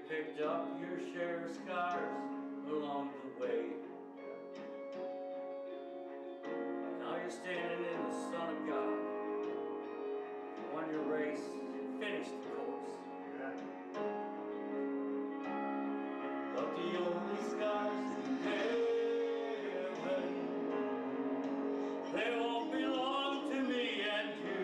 you picked up your share of scars along the way. Now you're standing in the Son of God. You won your race, finished the course. But the only scars in heaven, they won't belong to me and you.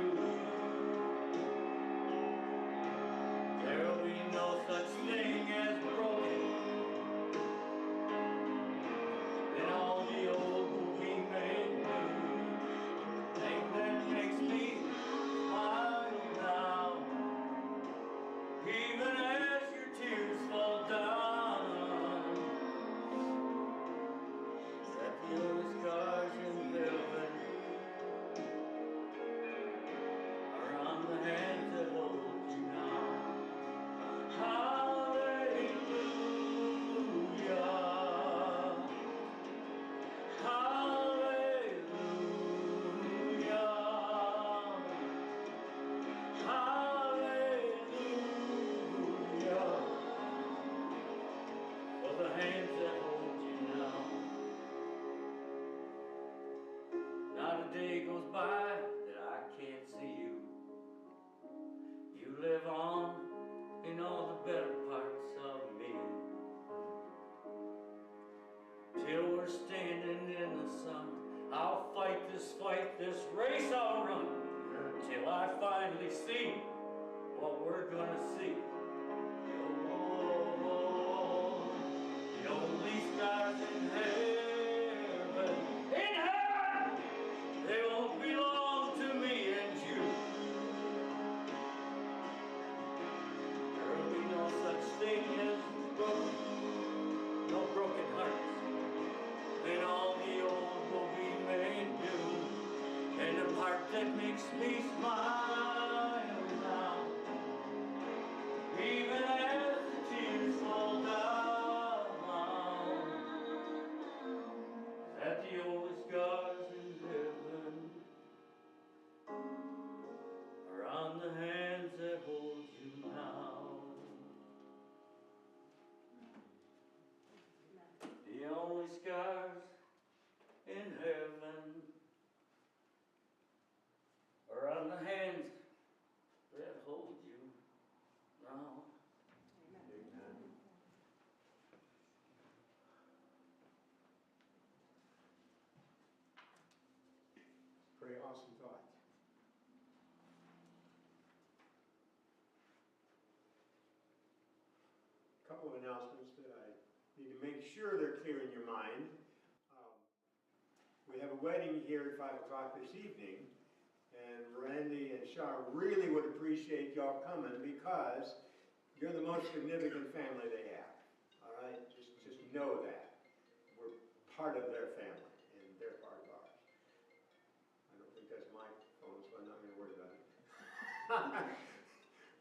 There'll be no such thing as broken, and all the old will be made new. Thing that makes me smile now, even as your tears fall down, is that the only scars in heaven are on the hands that hold you now. Hallelujah, hallelujah, hallelujah, for the hands that hold you now. Not a day goes by that I can't see you. You live on in all the better parts of me, till we're standing in the sun. I'll fight this race I'll run, till I finally see what we're gonna see. Oh, the only stars in heaven, they won't belong to me and you. No such thing as broken, no broken hearts, and all the old will be made new, and the part that makes me smile now, even as the tears fall down, that the old scars in heaven are on the hands that hold you now. The only scars in heaven are on the hands that hold you now. Amen. Pretty awesome thought. A couple of announcements that I need to make sure they're clear in your mind. We have a wedding here at 5 o'clock this evening, and Randy and Shar really would appreciate y'all coming because you're the most significant family they have. All right? Just know that. We're part of their family, and they're part of ours. I don't think that's my phone, so I'm not going to worry about it.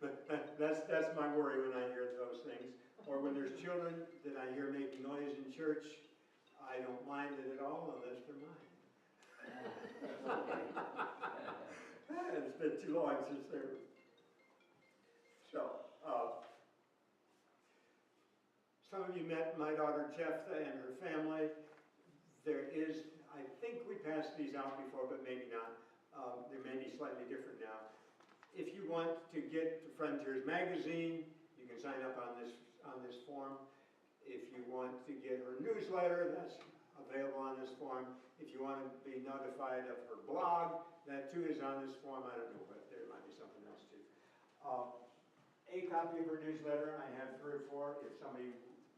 But that's my worry when I hear those things. Or when there's children that I hear making noise in church, I don't mind it at all unless they're mine. It's been too long since they were. So, some of you met my daughter Jephthah and her family. There is, I think we passed these out before, but maybe not. They may be slightly different now. If you want to get the Frontiers magazine, you can sign up on this form. If you want to get her newsletter, that's available on this form. If you want to be notified of her blog, that too is on this form. I don't know, but there might be something else too. A copy of her newsletter, I have 3 or 4. If somebody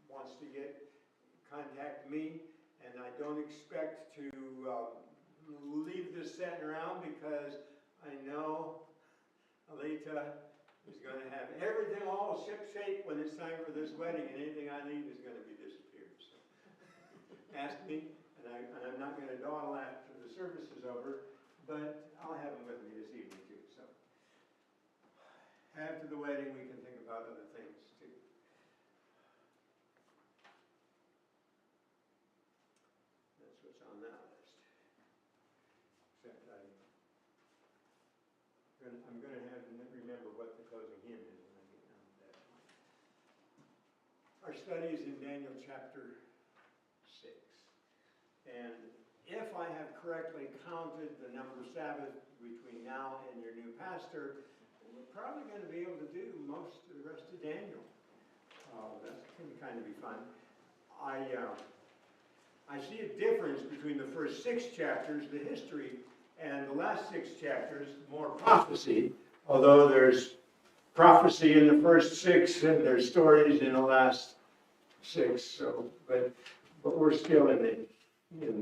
wants to get, contact me. And I don't expect to leave this sitting around because I know Alita is going to have everything all ship-shape when it's time for this wedding, and anything I leave is going to be disappeared. So ask me, and I'm not going to dawdle after the service is over, but I'll have them with me this evening too. So after the wedding, we can think about other things too. That's what's on that list. Except I'm going to have to remember what the closing hymn is when I get down to that point. study is in Daniel chapter 6. And if I have correctly counted the number of Sabbaths between now and your new pastor, we're probably going to be able to do most of the rest of Daniel. That's going to kind of be fun. I see a difference between the first 6 chapters, the history, and the last 6 chapters, more prophecy, although there's prophecy in the first 6 and there's stories in the last 6. So, but we're still in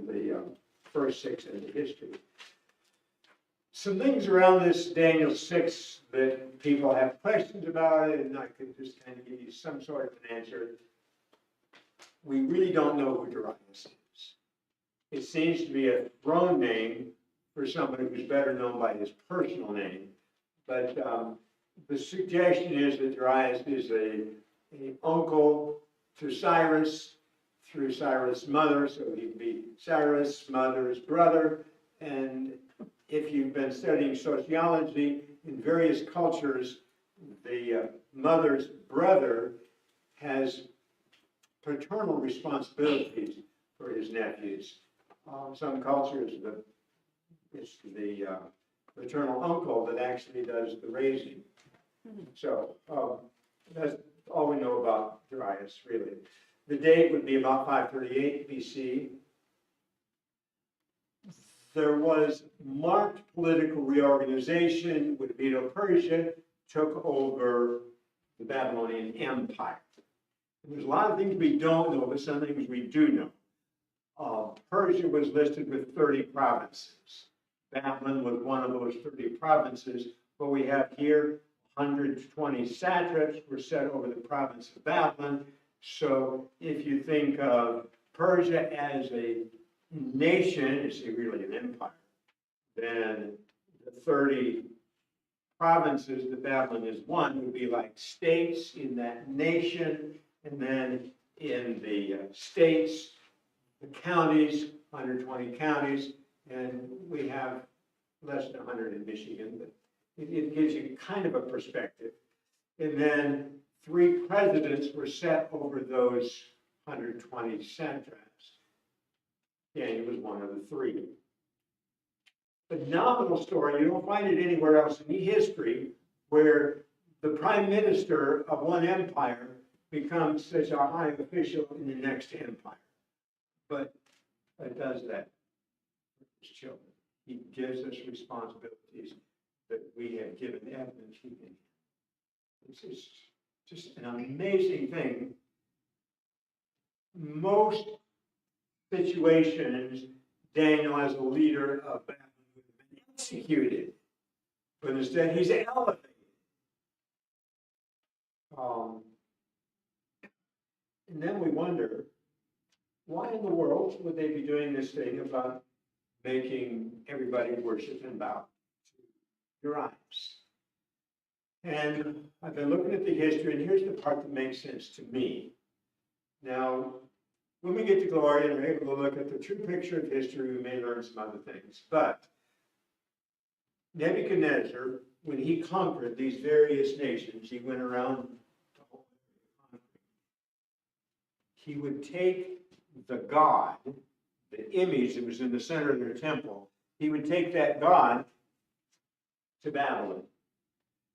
the first 6 in the history. Some things around this Daniel 6 that people have questions about it, and I could just kind of give you some sort of an answer. We really don't know who Darius is. It seems to be a thrown name for somebody who's better known by his personal name. But the suggestion is that Darius is an uncle to Cyrus through Cyrus' mother, so he'd be Cyrus' mother's brother. And if you've been studying sociology, in various cultures, the mother's brother has paternal responsibilities for his nephews. Some cultures, it's the maternal uncle that actually does the raising. So that's all we know about Darius, really. The date would be about 538 BC. There was marked political reorganization when Medo-Persia took over the Babylonian Empire. And there's a lot of things we don't know, but some things we do know. Persia was listed with 30 provinces. Babylon was one of those 30 provinces. What we have here, 120 satraps were set over the province of Babylon. So if you think of Persia as a nation, it's really an empire, then the 30 provinces that Babylon is one would be like states in that nation, and then in the states, the counties, 120 counties, and we have less than 100 in Michigan, but it gives you kind of a perspective. And then 3 presidents were set over those 120 satraps. Daniel was one of the 3. The nominal story, you don't find it anywhere else in the history, where the prime minister of one empire becomes such a high official in the next empire. But it does that for his children. He gives us responsibilities that we have given evidence he can. It's just an amazing thing. Most situations, Daniel as a leader of Babylon would have been executed, but instead he's elevated. And then we wonder, why in the world would they be doing this thing about making everybody worship and bow to Darius? And I've been looking at the history, and here's the part that makes sense to me. Now, when we get to glory and are able to look at the true picture of history, we may learn some other things. But Nebuchadnezzar, when he conquered these various nations, he went around the whole country. He would take the god, the image that was in the center of their temple, he would take that god to Babylon.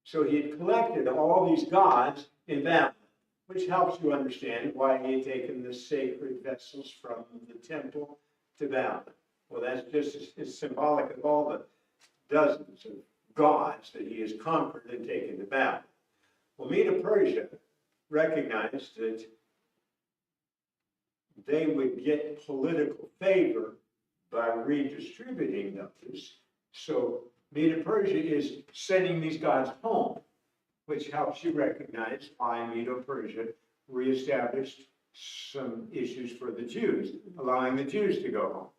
So he had collected all these gods in Babylon, which helps you understand why he had taken the sacred vessels from the temple to Babylon. Well, that's just as symbolic of all the dozens of gods that he has conquered and taken to Babylon. Well, Medo-Persia recognized that they would get political favor by redistributing those. So Medo-Persia is sending these gods home, which helps you recognize why Medo-Persia reestablished some issues for the Jews, allowing the Jews to go home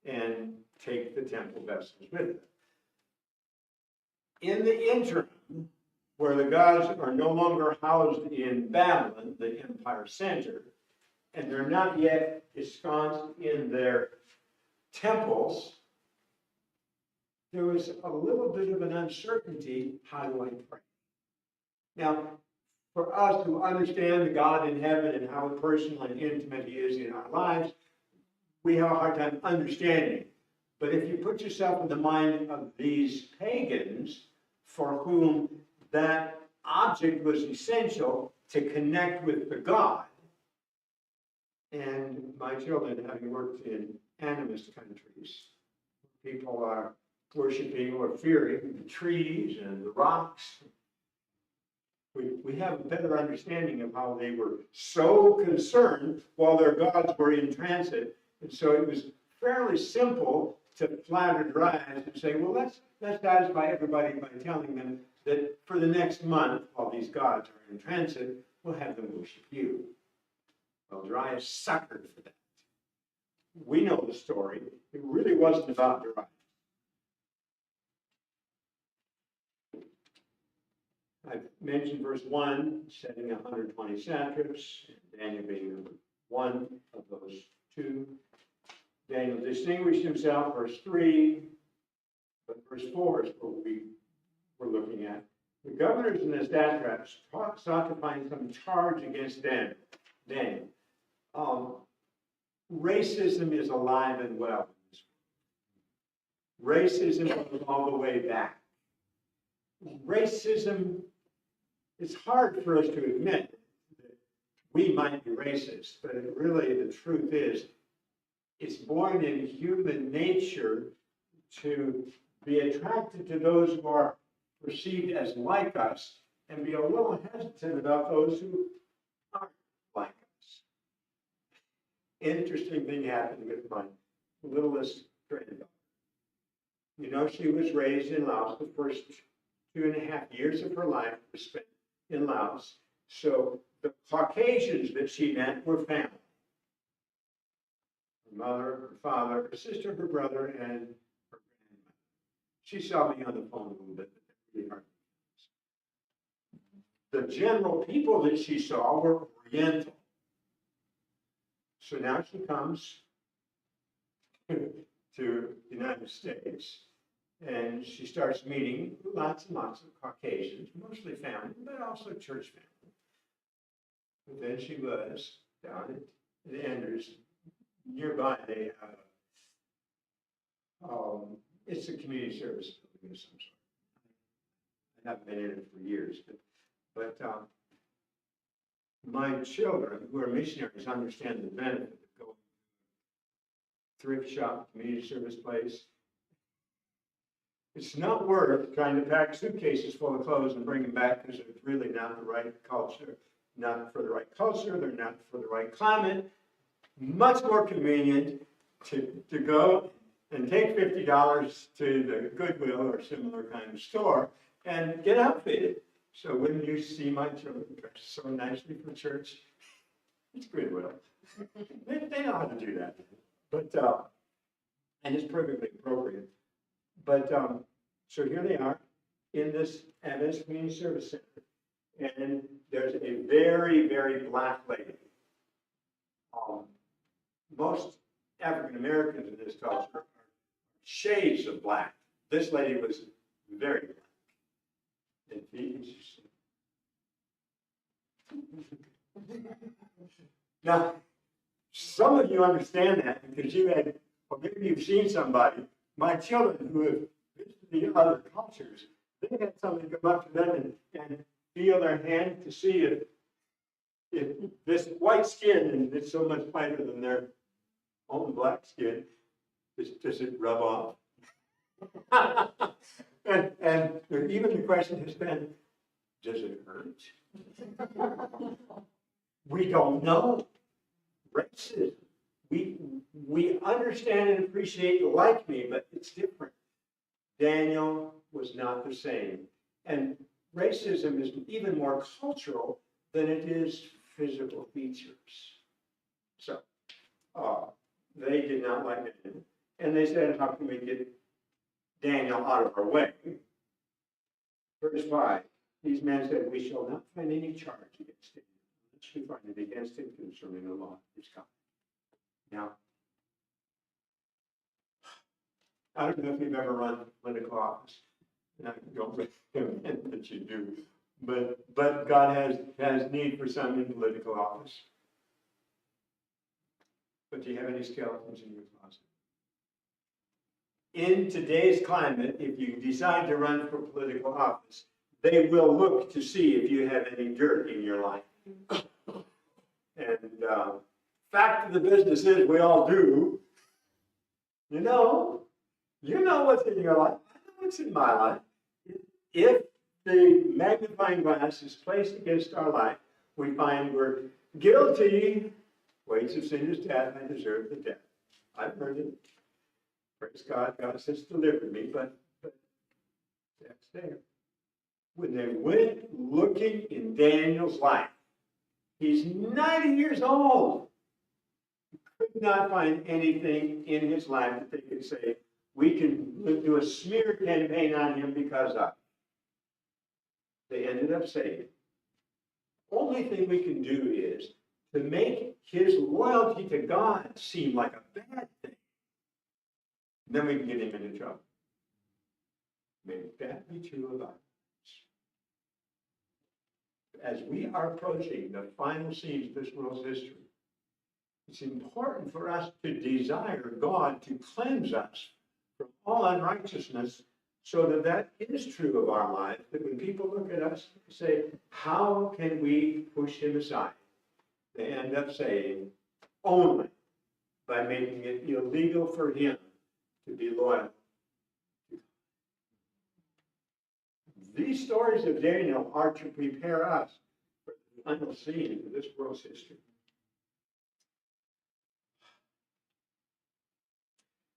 and take the temple vessels with them. In the interim, where the gods are no longer housed in Babylon, the empire center, and they're not yet ensconced in their temples, there was a little bit of an uncertainty, how do I pray? Now, for us to understand the God in heaven and how personal and intimate he is in our lives, we have a hard time understanding. But if you put yourself in the mind of these pagans for whom that object was essential to connect with the God, and my children, having worked in animist countries, people are worshiping or fearing the trees and the rocks. We have a better understanding of how they were so concerned while their gods were in transit. And so it was fairly simple to flatter their eyes and say, well, let's satisfy everybody by telling them that for the next month, while these gods are in transit, we'll have them worship you. Well, Darius suckered for that. We know the story. It really wasn't about Darius. I've mentioned verse 1, setting 120 satraps, Daniel being number one of those two. Daniel distinguished himself, verse 3, but verse 4 is what we were looking at. The governors and the satraps sought to find some charge against Daniel. Racism is alive and well. Racism goes all the way back. Racism, it's hard for us to admit that we might be racist, but really the truth is, it's born in human nature to be attracted to those who are perceived as like us and be a little hesitant about those who aren't like us. Interesting thing happened with my littlest granddaughter. You know, she was raised in Laos. The first 2.5 years of her life were spent in Laos. So the Caucasians that she met were family. Her mother, her father, her sister, her brother, and her grandmother. She saw me on the phone a little bit, but really hard. The general people that she saw were Oriental. So now she comes to the United States, and she starts meeting lots and lots of Caucasians, mostly family, but also church family. But then she was down at the Enders. Nearby, they have it's a community service building of some sort. I haven't been in it for years, but my children, who are missionaries, understand the benefit of going to a thrift shop, community service place. It's not worth trying to pack suitcases full of clothes and bring them back because they're really not the right culture, not for the right culture, they're not for the right climate. Much more convenient to go and take $50 to the Goodwill or similar kind of store and get outfitted. So when you see my children dressed so nicely for church, it's Goodwill. They know how to do that. But, and it's perfectly appropriate. But, so here they are in this Adventist Community Service Center. And there's a very, very black lady. Most African Americans in this culture are shades of black. This lady was very black. And now, some of you understand that because you had, or maybe you've seen somebody, my children who have visited the other cultures, they had somebody come up to them and feel their hand to see if this white skin, and it's so much whiter than their own black skin, does it rub off? and even the question has been, does it hurt? We don't know. Racism. We understand and appreciate like me, but it's different. Daniel was not the same. And racism is even more cultural than it is physical features. So, they did not like it. And they said, how can we get Daniel out of our way? Verse 5, these men said, we shall not find any charge against him, unless we find it against him concerning the law of his God. Now, I don't know if you've ever run political office, and I don't recommend that you do, But God has need for some in political office. But do you have any skeletons in your closet? In today's climate, if you decide to run for political office, they will look to see if you have any dirt in your life. And fact of the business is, we all do. You know what's in your life. I know what's in my life. If the magnifying glass is placed against our life, we find we're guilty. Wages of sin is death. I deserve the death. I've heard it. Praise God. God has delivered me, but that's there. When they went looking in Daniel's life, he's 90 years old. Could not find anything in his life that they could say, we can do a smear campaign on him because of. They ended up saying, only thing we can do is to make his loyalty to God seem like a bad thing. Then we can get him into trouble. May that be true of us. As we are approaching the final scenes of this world's history, it's important for us to desire God to cleanse us from all unrighteousness, so that that is true of our life, that when people look at us and say, how can we push him aside? They end up saying, only by making it illegal for him to be loyal. These stories of Daniel are to prepare us for the final scene of this world's history.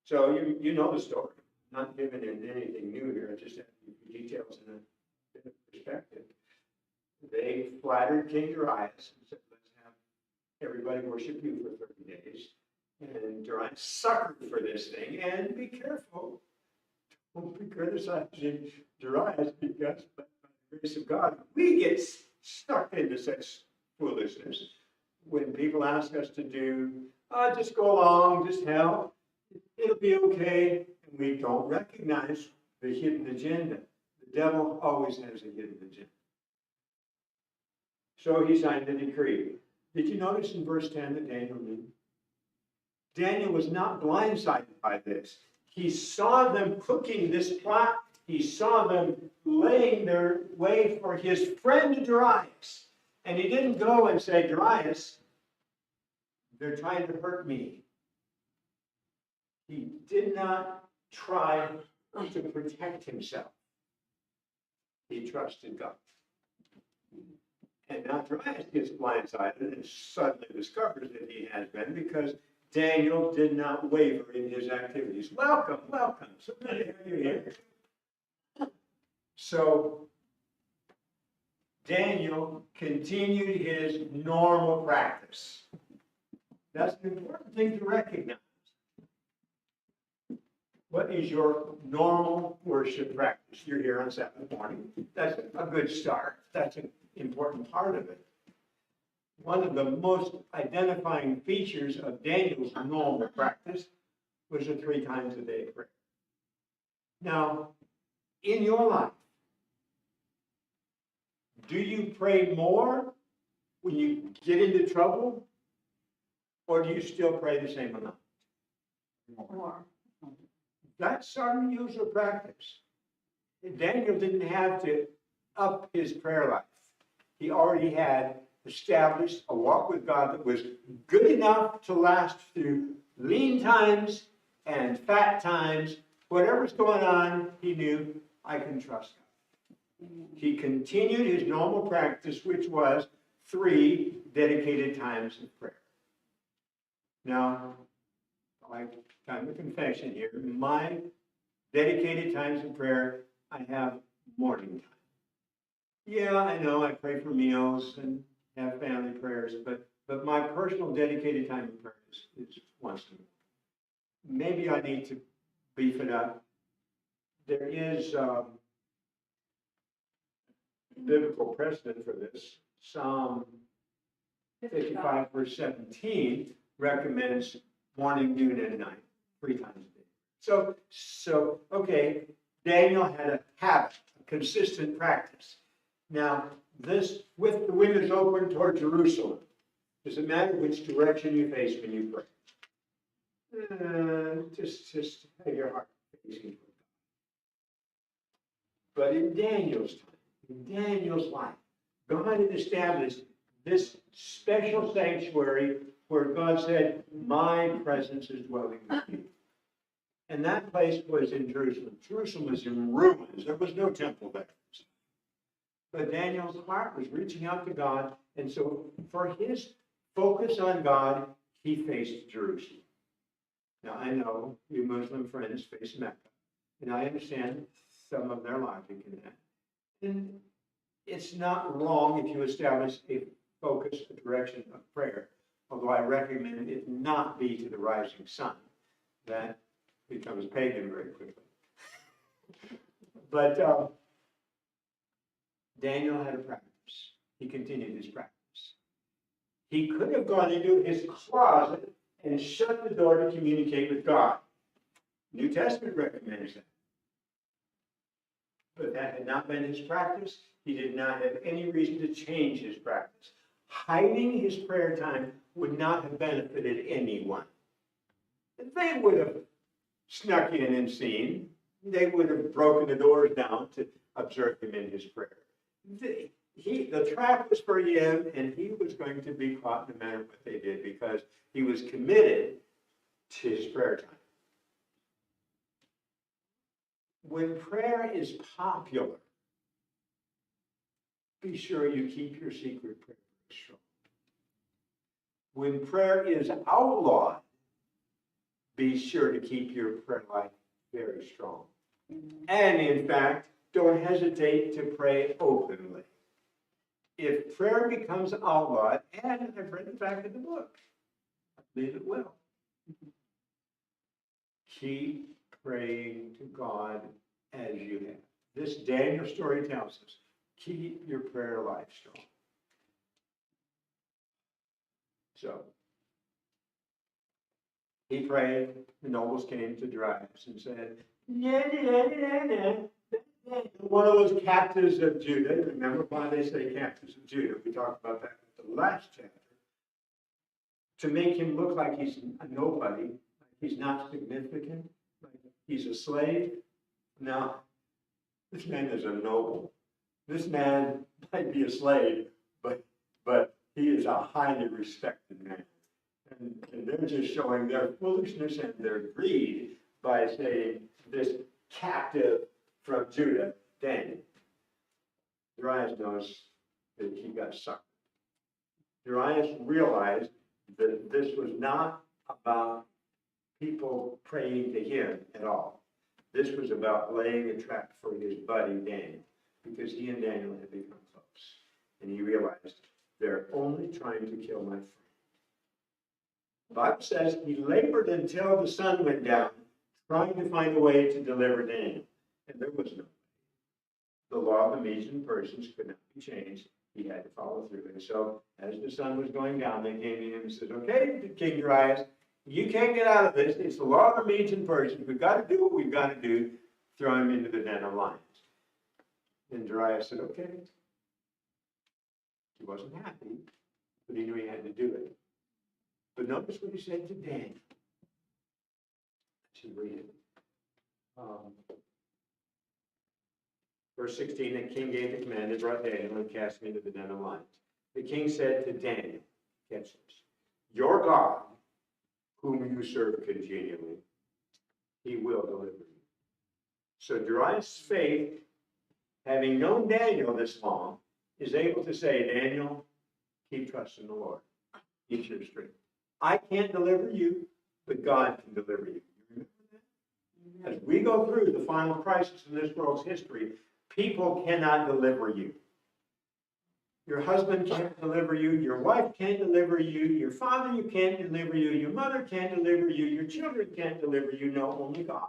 So you know the story. I'm not giving in anything new here. I just have to give you details in a bit of perspective. They flattered King Darius and said, let's have everybody worship you for 30 days. And Darius suffered for this thing. And be careful. Don't be criticizing Darius, because by the grace of God, we get stuck into such foolishness. When people ask us to do, just go along, just help, it'll be okay. And we don't recognize the hidden agenda. The devil always has a hidden agenda. So he signed the decree. Did you notice in verse 10 that Daniel knew? Daniel was not blindsided by this. He saw them cooking this plot. He saw them laying their way for his friend Darius. And he didn't go and say, Darius, they're trying to hurt me. He did not try to protect himself. He trusted God. And now Darius gets blindsided and suddenly discovers that he has been, because Daniel did not waver in his activities. Welcome, welcome. So glad to have you here. So Daniel continued his normal practice. That's an important thing to recognize. What is your normal worship practice? You're here on Sabbath morning. That's a good start. That's an important part of it. One of the most identifying features of Daniel's normal practice was the 3 times a day prayer. Now, in your life, do you pray more when you get into trouble, or do you still pray the same amount? More. That's our usual practice. Daniel didn't have to up his prayer life. He already had established a walk with God that was good enough to last through lean times and fat times. Whatever's going on, he knew, I can trust God. He continued his normal practice, which was 3 dedicated times of prayer. Now, like time of confession here, my dedicated times of prayer, I have morning time. Yeah, I know I pray for meals and have family prayers, but my personal dedicated time of prayer is once a week. Maybe I need to beef it up. There is biblical precedent for this. Psalm 55, verse 17 recommends morning, noon, and night, 3 times a day. So okay, Daniel had a habit, a consistent practice. Now, this, with the windows open toward Jerusalem, does it matter which direction you face when you pray? Just have your heart facing toward God. But in Daniel's time, in Daniel's life, God had established this special sanctuary where God said, my presence is dwelling with you. And that place was in Jerusalem. Jerusalem was in ruins. There was no temple there. But Daniel's heart was reaching out to God. And so for his focus on God, he faced Jerusalem. Now, I know you Muslim friends face Mecca. And I understand some of their logic in that. And it's not wrong if you establish a focus, a direction of prayer. Although I recommend it not be to the rising sun. That becomes pagan very quickly. But Daniel had a practice. He continued his practice. He could have gone into his closet and shut the door to communicate with God. New Testament recommends that. But that had not been his practice. He did not have any reason to change his practice. Hiding his prayer time would not have benefited anyone. They would have snuck in and seen. They would have broken the doors down to observe him in his prayer. The trap was for him, and he was going to be caught no matter what they did because he was committed to his prayer time. When prayer is popular, be sure you keep your secret prayer strong. When prayer is outlawed, be sure to keep your prayer life very strong. And in fact, don't hesitate to pray openly. If prayer becomes outlawed, and I've read it back in the book, I believe it will. Keep praying to God as you have. This Daniel story tells us, keep your prayer life strong. So, he prayed, the nobles came to Darius and said, one of those captives of Judah. Remember why they say captives of Judah? We talked about that in the last chapter. To make him look like he's a nobody, like he's not significant, like he's a slave. Now, this man is a noble. This man might be a slave, but he is a highly respected man. And they're just showing their foolishness and their greed by saying this captive from Judah, Daniel. Darius knows that he got sucked. Darius realized that this was not about people praying to him at all. This was about laying a trap for his buddy Daniel, because he and Daniel had become close. And he realized they're only trying to kill my friend. The Bible says he labored until the sun went down, trying to find a way to deliver Daniel. And there was no way. The law of the Medes and Persians could not be changed. He had to follow through. And so, as the sun was going down, they came to him and said, okay, King Darius, you can't get out of this. It's the law of the Medes and Persians. We've got to do what we've got to do. Throw him into the den of lions. And Darius said, okay. He wasn't happy, but he knew he had to do it. But notice what he said to Daniel. Let's read it. Verse 16, the king gave the command, they brought Daniel and cast him into the den of lions. The king said to Daniel, catch this, your God, whom you serve continually, he will deliver you. So Darius' faith, having known Daniel this long, is able to say, Daniel, keep trusting the Lord. Keep your strength. I can't deliver you, but God can deliver you. You remember that? As we go through the final crisis in this world's history, people cannot deliver you. Your husband can't deliver you. Your wife can't deliver you. Your father you can't deliver you. Your mother can't deliver you. Your children can't deliver you. No, only God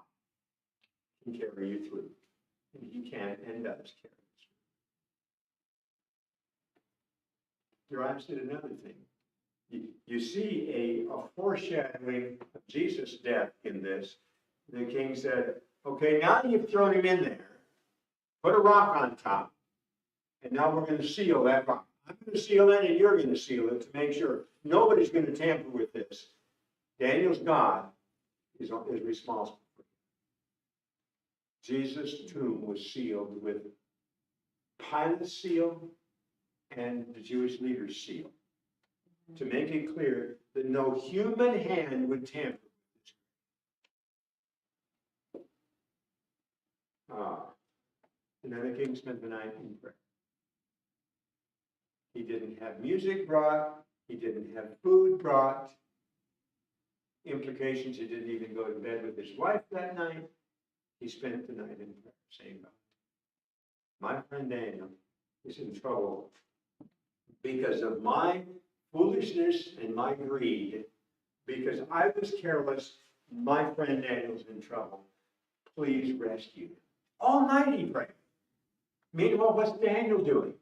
can carry you through. And he can and does carry you through. Darius did another thing. You see a foreshadowing of Jesus' death in this. The king said, okay, now you've thrown him in there, put a rock on top, And now we're going to seal that rock. I'm going to seal it, and you're going to seal it to make sure nobody's going to tamper with this. Daniel's God is responsible for it. Jesus' tomb was sealed with Pilate's seal and the Jewish leaders' seal to make it clear that no human hand would tamper with this. And then the king spent the night in prayer. He didn't have music brought. He didn't have food brought. Implications, he didn't even go to bed with his wife that night. He spent the night in prayer, saying, my friend Daniel is in trouble because of my foolishness and my greed. Because I was careless, my friend Daniel's in trouble. Please rescue him. All night he prayed. Meanwhile, what's Daniel doing?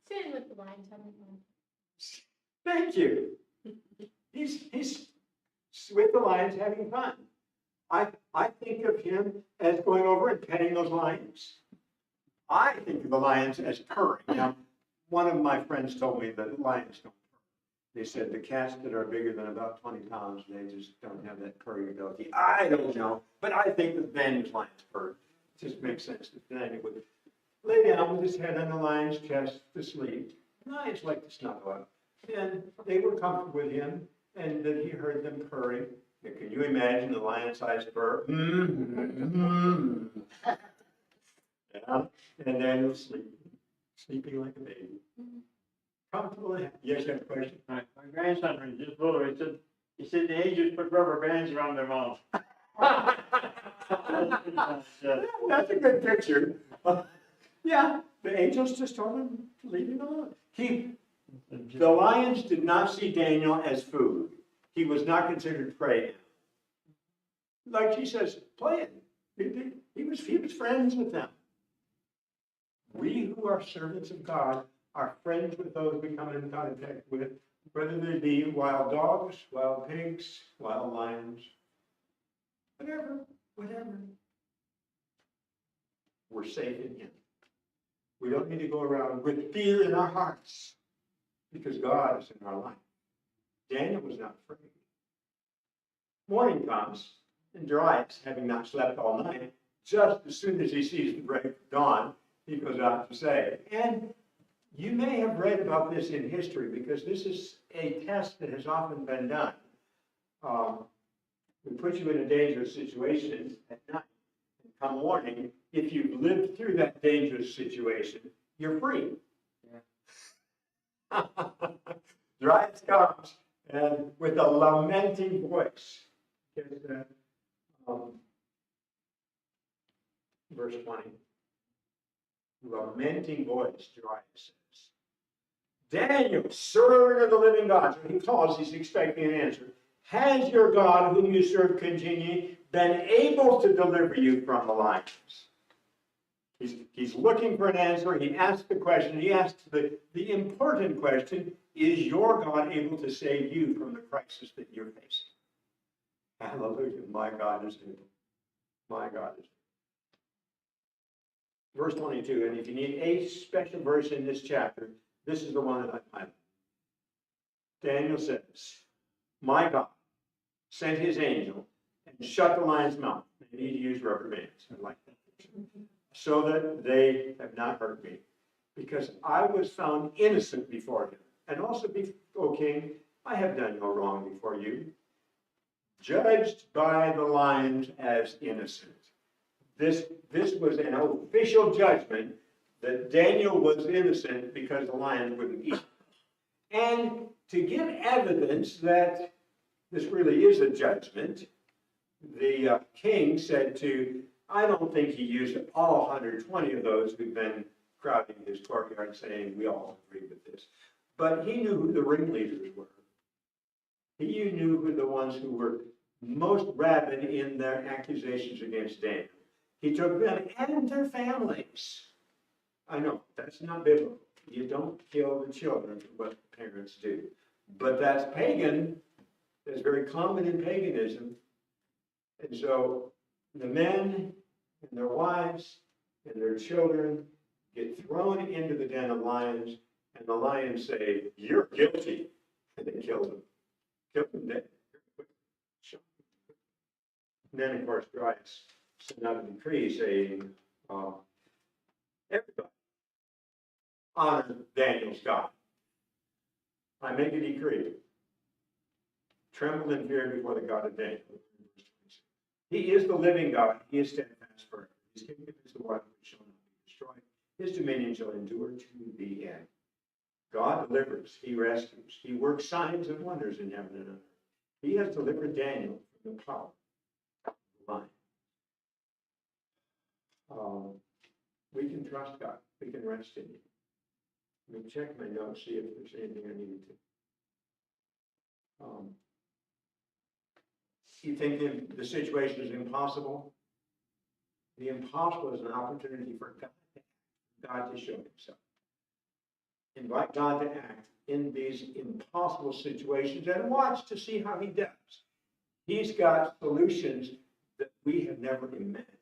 Sitting with the lions having fun. Thank you. He's with the lions having fun. I think of him as going over and petting those lions. I think of the lions as purring. Now, one of my friends told me that lions don't purr. They said the cats that are bigger than about 20 pounds, they just don't have that purring ability. I don't know, but I think that Daniel's lions purr. It just makes sense that Daniel would lay down with his head on the lion's chest to sleep. Lions like to snuggle up. And they were comfortable with him, and then he heard them purring. And can you imagine the lion-sized purr? Yeah. And Daniel sleeping like a baby. Comfortable. Yes, you have a question? My grandson was just little. He said the angels put rubber bands around their mouth. That's a good picture. Yeah, the angels just told him to leave him alone. The lions did not see Daniel as food. He was not considered prey. Like he says, play it. He was friends with them. We who are servants of God are friends with those we come in contact with, whether they be wild dogs, wild pigs, wild lions, whatever. We're safe in him. We don't need to go around with fear in our hearts because God is in our life. Daniel was not afraid. Morning comes, and Darius, having not slept all night, just as soon as he sees the break of dawn, he goes out to say, and you may have read about this in history because this is a test that has often been done. We put you in a dangerous situation at night. Come morning, if you've lived through that dangerous situation, you're free. Yeah. Darius comes and with a lamenting voice. Verse 20. Lamenting voice, Darius says, Daniel, servant of the living God. So he calls, he's expecting an answer. Has your God, whom you serve continually, been able to deliver you from the lions? He's looking for an answer. He asks the question. He asks the important question, is your God able to save you from the crisis that you're facing? Hallelujah. My God is able. My God is able. Verse 22, and if you need a special verse in this chapter, this is the one that I like. Daniel says, my God sent his angel and shut the lion's mouth. They need to use rubber bands. I like that. So that they have not hurt me. Because I was found innocent before him. And also, O king, I have done no wrong before you. Judged by the lions as innocent. This was an official judgment that Daniel was innocent because the lions wouldn't eat him. And to give evidence that this really is a judgment, the king said I don't think he used all 120 of those who'd been crowding his courtyard saying, we all agree with this. But he knew who the ringleaders were. He knew who the ones who were most rabid in their accusations against Daniel. He took them and their families. I know, that's not biblical. You don't kill the children for what parents do. But that's pagan. That's very common in paganism. And so the men and their wives and their children get thrown into the den of lions, and the lions say, "You're guilty," and they kill them. Kill them dead. And then, of course, Darius sent out a decree saying, everybody honor Daniel's God. I make a decree. Tremble in fear before the God of Daniel. He is the living God. He is steadfast forever. His kingdom is the one which shall not be destroyed. His dominion shall endure to the end. God delivers. He rescues. He works signs and wonders in heaven and on earth. He has delivered Daniel from the power of the lion. We can trust God. We can rest in Him. Let me check my notes, see if there's anything I needed to. You think the situation is impossible? The impossible is an opportunity for God to show Himself. Invite God to act in these impossible situations and watch to see how He does. He's got solutions that we have never imagined.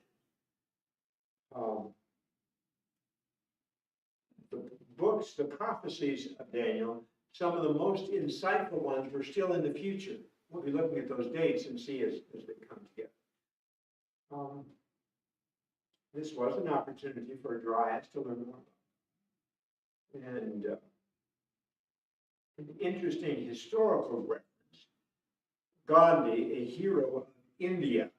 The books, the prophecies of Daniel, some of the most insightful ones were still in the future. We'll be looking at those dates and see as they come together. This was an opportunity for Darius to learn more about. And an interesting historical reference, Gandhi, a hero of India,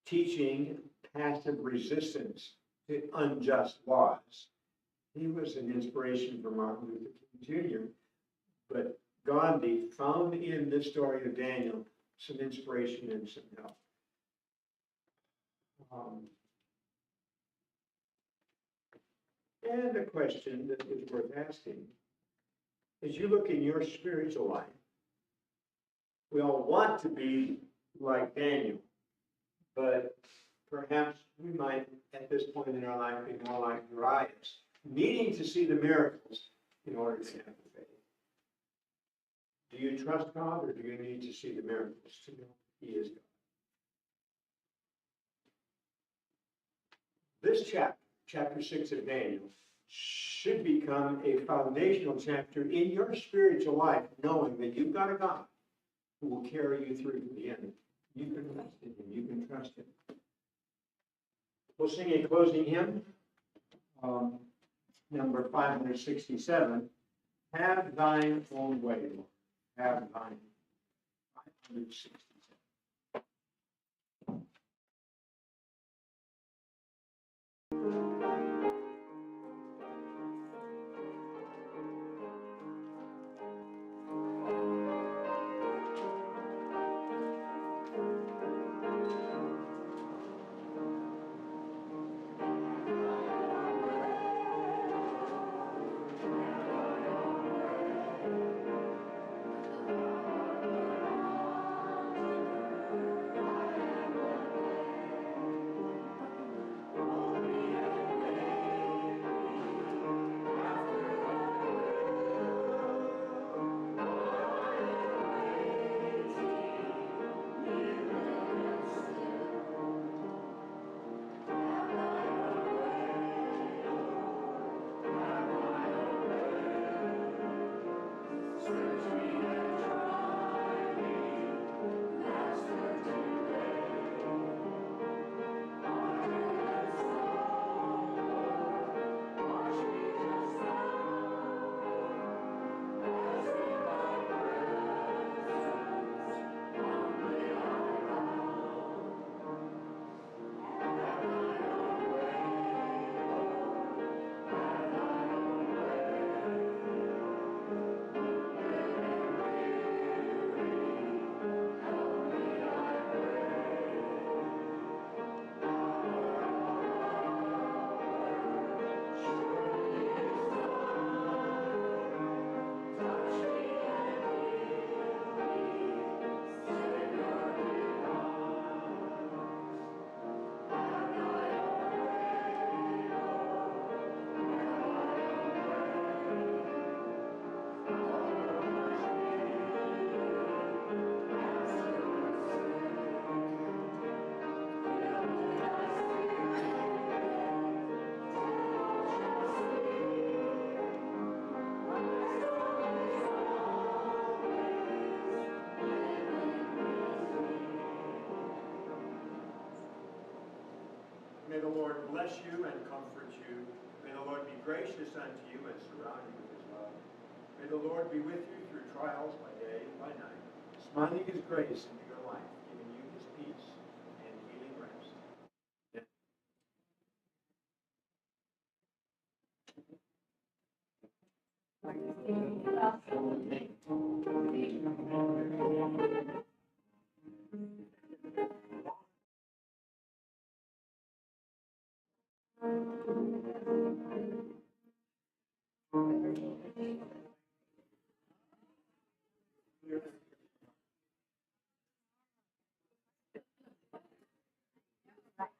teaching passive resistance to unjust laws. He was an inspiration for Martin Luther King Jr., but Gandhi found in this story of Daniel some inspiration and some help. And a question that is worth asking, as you look in your spiritual life, we all want to be like Daniel, but perhaps we might, at this point in our life, be more like Darius, needing to see the miracles in order to have the faith. Do you trust God, or do you need to see the miracles to know He is God? This chapter, chapter 6 of Daniel, should become a foundational chapter in your spiritual life, knowing that you've got a God who will carry you through to the end. You can rest in Him. You can trust Him. We'll sing a closing hymn, number 567. Have thine own way, Lord. Have thine. 567. Lord bless you and comfort you. May the Lord be gracious unto you and surround you with his love. May the Lord be with you through trials by day and by night, smiling his grace into your life, giving you his peace and healing rest.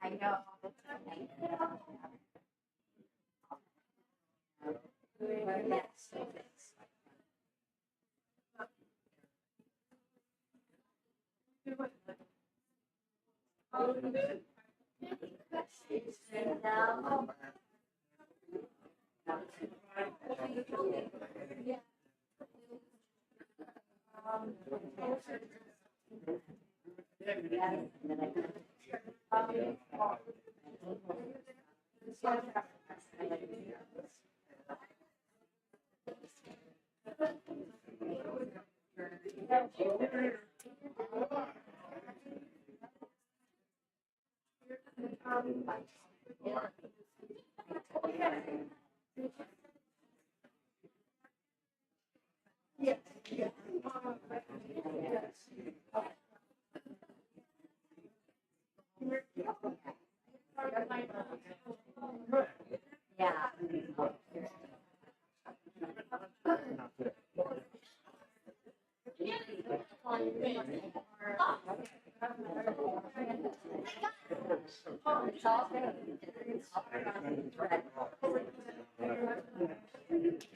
I know. Yeah. It's all good. It's all right on the thread.